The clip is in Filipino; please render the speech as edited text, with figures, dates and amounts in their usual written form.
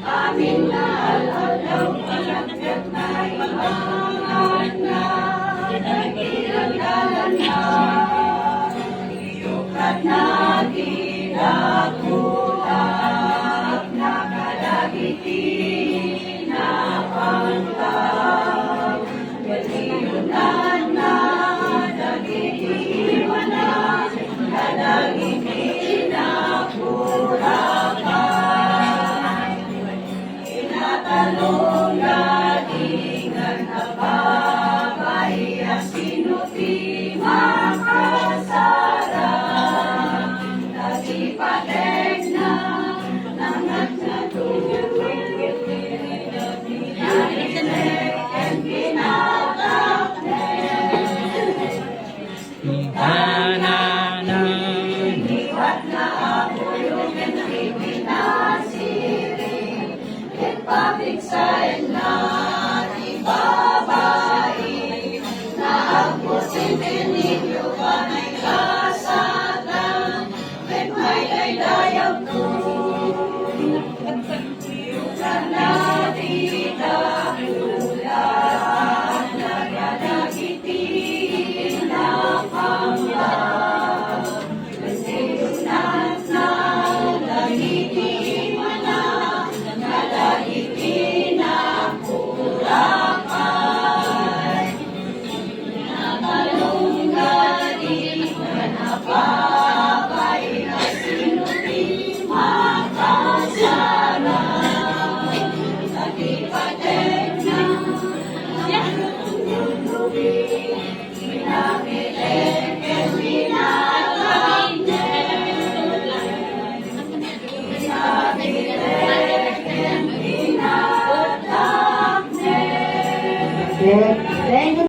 Amin na alalaw palagkat na imangan na nagkilalalan na iyukat na ginakulak na kalagiti na pangkaw pagkiyunan na nagiti na kalagiti na purakan inatanong na ingan na babay sinuti makasarang nagipateg na nangat na tuwing narinig and pinatapner iwat na ako yung pinasiring ipapigsain na ibabae na ako sintinigyo ka na'y kasatan at may daydayaw to yukan na tita ulan nagadagiti na panglaw kasiyunan na nagiti mana nalagiti na purakan nakalunggali napabay na sinuti makasarang nagipateg na nanulubi pinapileg at pinatapner pinapileg at pinatapner.